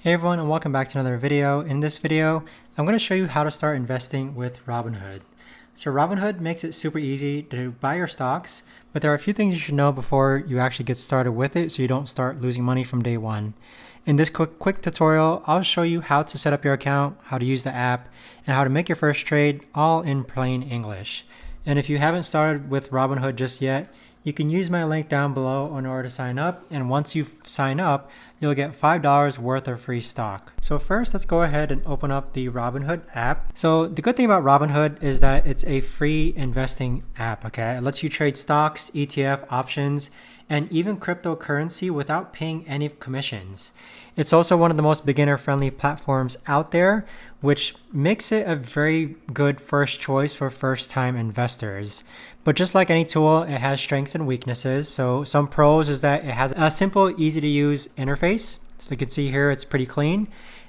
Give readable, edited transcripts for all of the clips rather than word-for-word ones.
Hey everyone, and welcome back to another video. In this video, I'm going to show you how to start investing with Robinhood. So Robinhood makes it super easy to buy your stocks, but there are a few things you should know before you actually get started with it so you don't start losing money from day one. In this quick tutorial, I'll show you how to set up your account, how to use the app, and how to make your first trade, all in plain English. And if you haven't started with Robinhood just yet, you can use my link down below in order to sign up, and once you sign up, you'll get $5 worth of free stock. So first, let's go ahead and open up the Robinhood app. So the good thing about Robinhood is that it's a free investing app, okay? It lets you trade stocks, ETF, options, and even cryptocurrency without paying any commissions. It's also one of the most beginner-friendly platforms out there, which makes it a very good first choice for first-time investors. But just like any tool, it has strengths and weaknesses. So some pros is that it has a simple, easy-to-use interface. So you can see here it's pretty clean,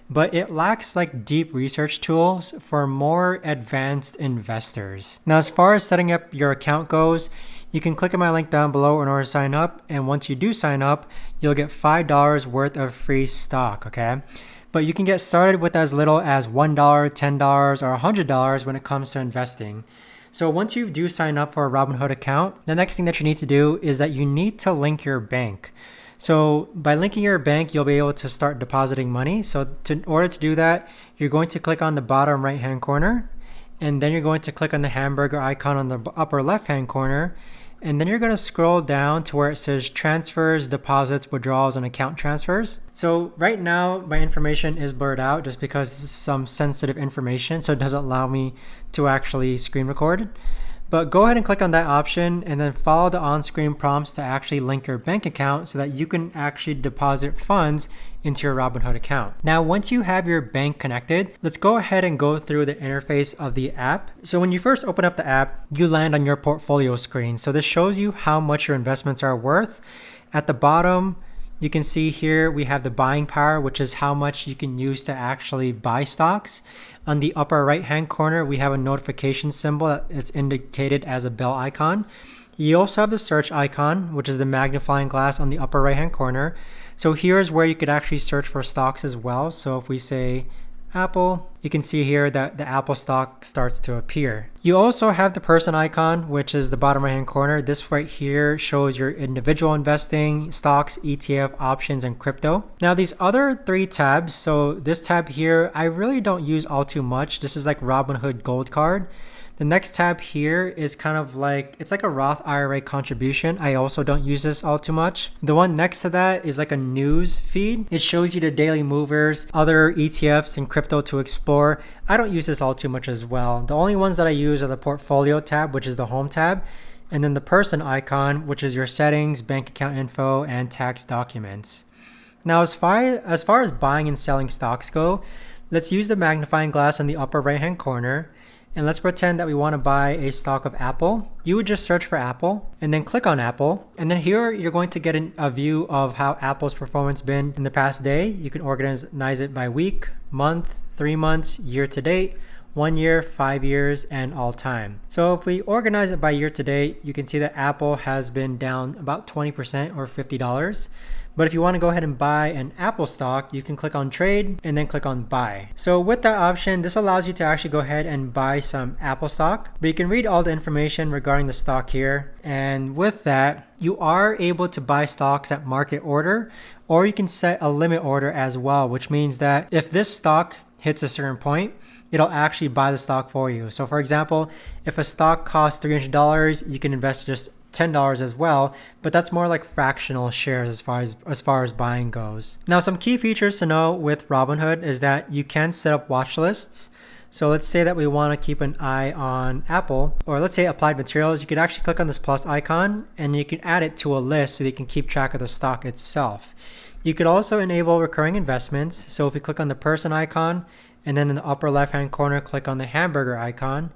but it lacks like deep research tools for more advanced investors. Now, as far as setting up your account goes, you can click on my link down below in order to sign up. And once you do sign up, you'll get $5 worth of free stock, okay? But you can get started with as little as $1, $10, or $100 when it comes to investing. So once you do sign up for a Robinhood account, the next thing that you need to do is that you need to link your bank. So by linking your bank, you'll be able to start depositing money. So in order to do that, you're going to click on the bottom right-hand corner, and then you're going to click on the hamburger icon on the upper left-hand corner. And then you're going to scroll down to where it says transfers, deposits, withdrawals, and account transfers. So right now, my information is blurred out just because this is some sensitive information, so it doesn't allow me to actually screen record. But go ahead and click on that option and then follow the on-screen prompts to actually link your bank account so that you can actually deposit funds into your Robinhood account. Now, once you have your bank connected, let's go ahead and go through the interface of the app. So when you first open up the app, you land on your portfolio screen. So this shows you how much your investments are worth. At the bottom, you can see here we have the buying power, which is how much you can use to actually buy stocks. On the upper right-hand corner, we have a notification symbol that it's indicated as a bell icon. You also have the search icon, which is the magnifying glass on the upper right-hand corner. So here's where you could actually search for stocks as well. So if we say Apple, you can see here that the Apple stock starts to appear. You also have the person icon, which is the bottom right hand corner. This right here shows your individual investing, stocks, ETF, options, and crypto. Now these other three tabs, so this tab here, I really don't use all too much. This is like Robinhood Gold Card. The next tab here is kind of like, it's like a Roth IRA contribution. I also don't use this all too much. The one next to that is like a news feed. It shows you the daily movers, other ETFs and crypto to explore. I don't use this all too much as well. The only ones that I use are the portfolio tab, which is the home tab, and then the person icon, which is your settings, bank account info, and tax documents. Now, as far as buying and selling stocks go, let's use the magnifying glass in the upper right-hand corner. And let's pretend that we want to buy a stock of Apple. You would just search for Apple and then click on Apple. And then here you're going to get a view of how Apple's performance been in the past day. You can organize it by week, month, 3 months, year to date, 1 year, 5 years, and all time. So if we organize it by year to date, you can see that Apple has been down about 20% or $50. But if you want to go ahead and buy an Apple stock, you can click on trade and then click on buy. So with that option, this allows you to actually go ahead and buy some Apple stock. But you can read all the information regarding the stock here. And with that, you are able to buy stocks at market order, or you can set a limit order as well, which means that if this stock hits a certain point, it'll actually buy the stock for you. So for example, if a stock costs $300, you can invest just $10 as well, but that's more like fractional shares as far as buying goes. Now, some key features to know with Robinhood is that you can set up watch lists. So let's say that we want to keep an eye on Apple, or let's say applied materials. You could actually click on this plus icon and you can add it to a list so that you can keep track of the stock itself. You could also enable recurring investments. So if we click on the person icon and then in the upper left hand corner, click on the hamburger icon.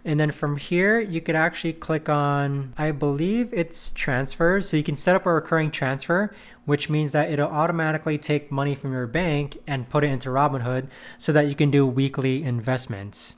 And then from here, you could actually click on, I believe it's transfers. So you can set up a recurring transfer, which means that it'll automatically take money from your bank and put it into Robinhood so that you can do weekly investments.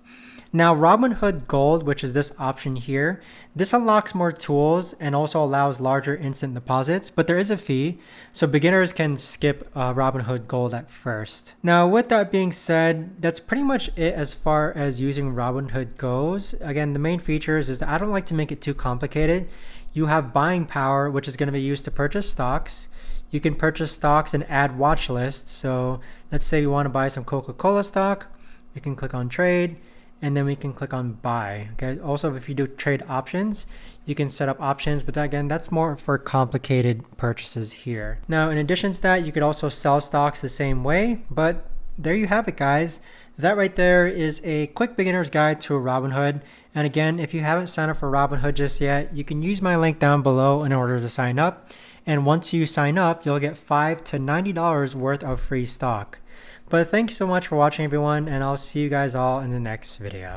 Now Robinhood Gold, which is this option here, this unlocks more tools and also allows larger instant deposits, but there is a fee, so beginners can skip Robinhood Gold at first. Now with that being said, that's pretty much it as far as using Robinhood goes. Again, the main features is that I don't like to make it too complicated. You have buying power, which is going to be used to purchase stocks. You can purchase stocks and add watch lists. So let's say you want to buy some Coca-Cola stock, you can click on trade, and then we can click on buy. Okay. Also, if you do trade options, you can set up options, but again, that's more for complicated purchases here. Now, in addition to that, you could also sell stocks the same way, but there you have it, guys. That right there is a quick beginner's guide to Robinhood. And again, if you haven't signed up for Robinhood just yet, you can use my link down below in order to sign up. And once you sign up, you'll get $5 to $90 worth of free stock. But thanks so much for watching, everyone, and I'll see you guys all in the next video.